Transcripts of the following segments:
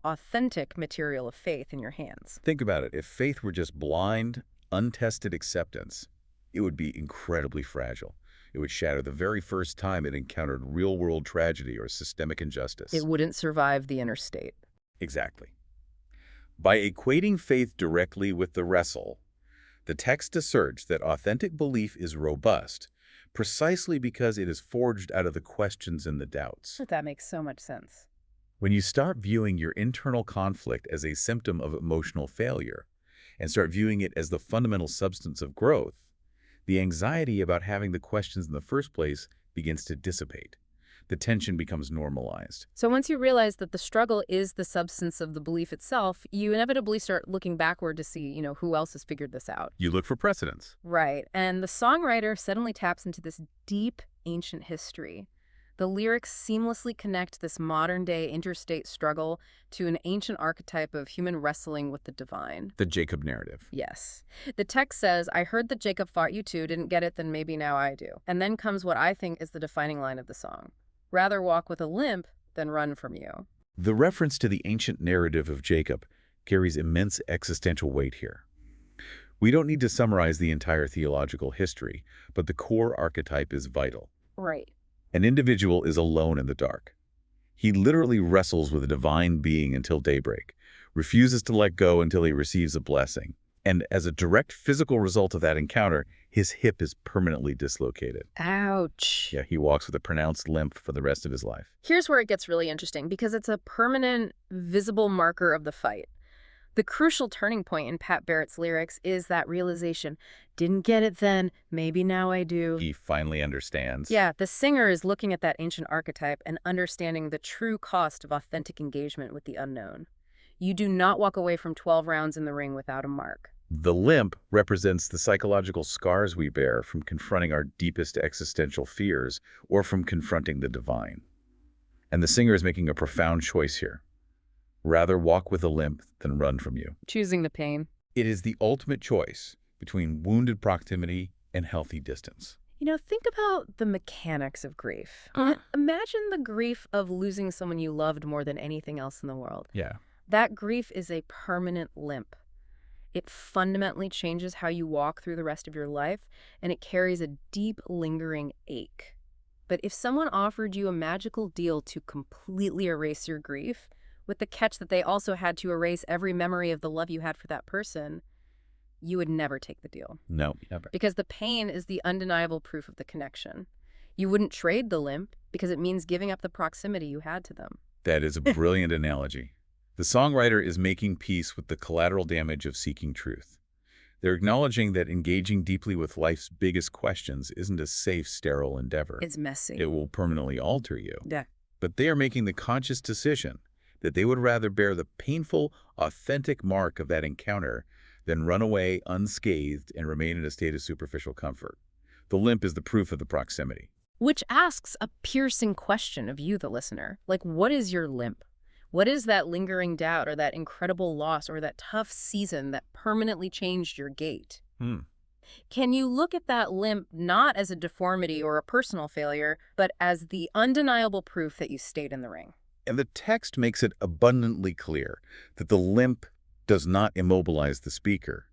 authentic material of faith in your hands. Think about it. If faith were just blind, untested acceptance, it would be incredibly fragile. It would shatter the very first time it encountered real-world tragedy or systemic injustice. It wouldn't survive the inner state. Exactly. By equating faith directly with the wrestle, the text asserts that authentic belief is robust precisely because it is forged out of the questions and the doubts. That makes so much sense. When you start viewing your internal conflict as a symptom of emotional failure and start viewing it as the fundamental substance of growth, the anxiety about having the questions in the first place begins to dissipate. The tension becomes normalized. So once you realize that the struggle is the substance of the belief itself, you inevitably start looking backward to see, who else has figured this out. You look for precedents. Right. And the songwriter suddenly taps into this deep, ancient history. The lyrics seamlessly connect this modern-day interstate struggle to an ancient archetype of human wrestling with the divine. The Jacob narrative. Yes. The text says, "I heard that Jacob fought you too, didn't get it, then maybe now I do." And then comes what I think is the defining line of the song. "Rather walk with a limp than run from you." The reference to the ancient narrative of Jacob carries immense existential weight here. We don't need to summarize the entire theological history, but the core archetype is vital. Right. An individual is alone in the dark. He literally wrestles with a divine being until daybreak, refuses to let go until he receives a blessing. And as a direct physical result of that encounter, his hip is permanently dislocated. Ouch. Yeah, he walks with a pronounced limp for the rest of his life. Here's where it gets really interesting, because it's a permanent, visible marker of the fight. The crucial turning point in Pat Barrett's lyrics is that realization. Didn't get it then, maybe now I do. He finally understands. Yeah, the singer is looking at that ancient archetype and understanding the true cost of authentic engagement with the unknown. You do not walk away from 12 rounds in the ring without a mark. The limp represents the psychological scars we bear from confronting our deepest existential fears or from confronting the divine. And the singer is making a profound choice here. Rather walk with a limp than run from you. Choosing the pain. It is the ultimate choice between wounded proximity and healthy distance. Think about the mechanics of grief. Imagine the grief of losing someone you loved more than anything else in the world. Yeah. That grief is a permanent limp. It fundamentally changes how you walk through the rest of your life, and it carries a deep, lingering ache. But if someone offered you a magical deal to completely erase your grief, with the catch that they also had to erase every memory of the love you had for that person, you would never take the deal. No, never. Because the pain is the undeniable proof of the connection. You wouldn't trade the limp because it means giving up the proximity you had to them. That is a brilliant analogy. The songwriter is making peace with the collateral damage of seeking truth. They're acknowledging that engaging deeply with life's biggest questions isn't a safe, sterile endeavor. It's messy. It will permanently alter you. Yeah. But they are making the conscious decision that they would rather bear the painful, authentic mark of that encounter than run away unscathed and remain in a state of superficial comfort. The limp is the proof of the proximity. Which asks a piercing question of you, the listener. Like, what is your limp? What is that lingering doubt or that incredible loss or that tough season that permanently changed your gait? Can you look at that limp not as a deformity or a personal failure, but as the undeniable proof that you stayed in the ring? And the text makes it abundantly clear that the limp does not immobilize the speaker.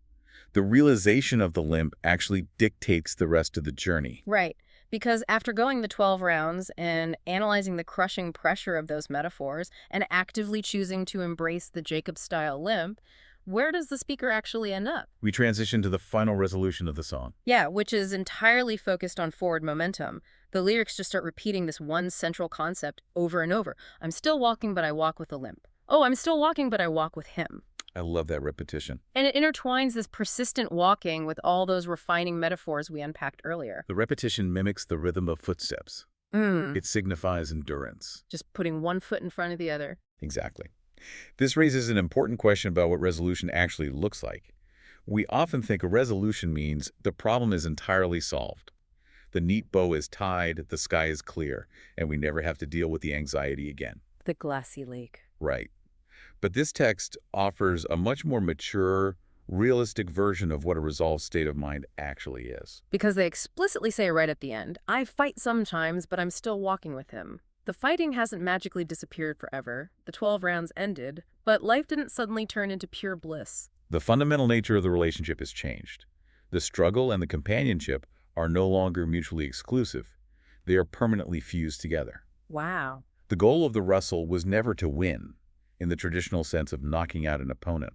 The realization of the limp actually dictates the rest of the journey. Right. Because after going the 12 rounds and analyzing the crushing pressure of those metaphors and actively choosing to embrace the Jacob-style limp, where does the speaker actually end up? We transition to the final resolution of the song. Yeah, which is entirely focused on forward momentum. The lyrics just start repeating this one central concept over and over. I'm still walking, but I walk with a limp. Oh, I'm still walking, but I walk with him. I love that repetition. And it intertwines this persistent walking with all those refining metaphors we unpacked earlier. The repetition mimics the rhythm of footsteps. It signifies endurance. Just putting one foot in front of the other. Exactly. This raises an important question about what resolution actually looks like. We often think a resolution means the problem is entirely solved. The neat bow is tied, the sky is clear, and we never have to deal with the anxiety again. The glassy lake. Right. But this text offers a much more mature, realistic version of what a resolved state of mind actually is. Because they explicitly say right at the end, I fight sometimes, but I'm still walking with him. The fighting hasn't magically disappeared forever. The 12 rounds ended, but life didn't suddenly turn into pure bliss. The fundamental nature of the relationship has changed. The struggle and the companionship are no longer mutually exclusive. They are permanently fused together. Wow. The goal of the wrestle was never to win, in the traditional sense of knocking out an opponent.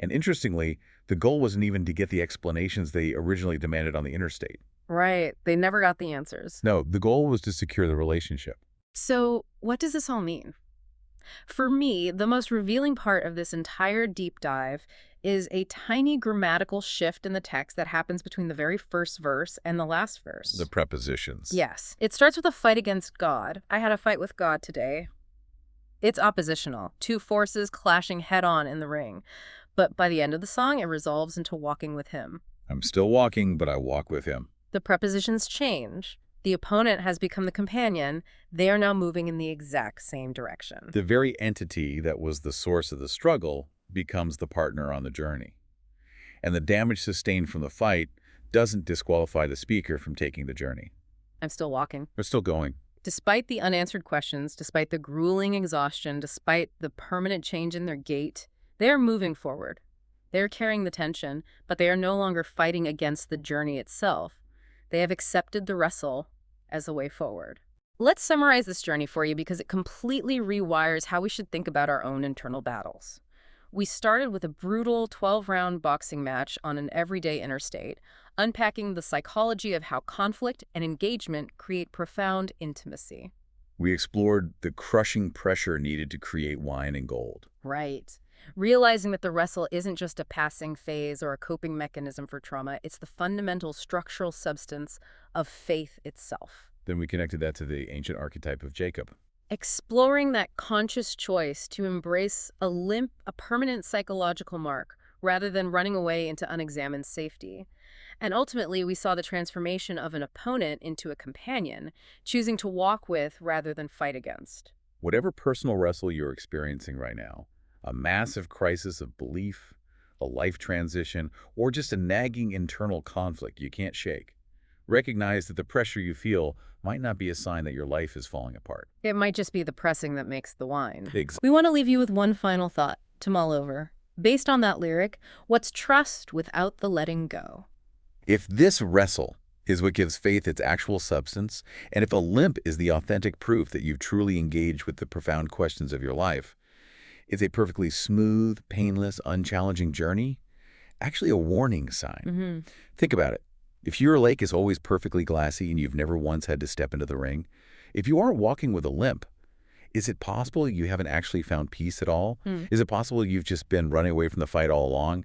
And interestingly, the goal wasn't even to get the explanations they originally demanded on the interstate. Right. They never got the answers. No, the goal was to secure the relationship. So, what does this all mean? For me, the most revealing part of this entire deep dive is a tiny grammatical shift in the text that happens between the very first verse and the last verse. The prepositions. Yes. It starts with a fight against God. I had a fight with God today. It's oppositional. Two forces clashing head-on in the ring. But by the end of the song, it resolves into walking with him. I'm still walking, but I walk with him. The prepositions change. The opponent has become the companion. They are now moving in the exact same direction. The very entity that was the source of the struggle becomes the partner on the journey. And the damage sustained from the fight doesn't disqualify the speaker from taking the journey. I'm still walking. They're still going. Despite the unanswered questions, despite the grueling exhaustion, despite the permanent change in their gait, they are moving forward. They are carrying the tension, but they are no longer fighting against the journey itself. They have accepted the wrestle as a way forward. Let's summarize this journey for you because it completely rewires how we should think about our own internal battles. We started with a brutal 12-round boxing match on an everyday interstate, unpacking the psychology of how conflict and engagement create profound intimacy. We explored the crushing pressure needed to create wine and gold. Right. Realizing that the wrestle isn't just a passing phase or a coping mechanism for trauma, it's the fundamental structural substance of faith itself. Then we connected that to the ancient archetype of Jacob. Exploring that conscious choice to embrace a limp, a permanent psychological mark, rather than running away into unexamined safety. And ultimately, we saw the transformation of an opponent into a companion, choosing to walk with rather than fight against. Whatever personal wrestle you're experiencing right now, a massive crisis of belief, a life transition, or just a nagging internal conflict you can't shake, recognize that the pressure you feel might not be a sign that your life is falling apart. It might just be the pressing that makes the wine. Exactly. We want to leave you with one final thought to mull over. Based on that lyric, what's trust without the letting go? If this wrestle is what gives faith its actual substance, and if a limp is the authentic proof that you've truly engaged with the profound questions of your life, it's a perfectly smooth, painless, unchallenging journey, actually a warning sign. Think about it. If your lake is always perfectly glassy and you've never once had to step into the ring, if you are walking with a limp, is it possible you haven't actually found peace at all? Is it possible you've just been running away from the fight all along?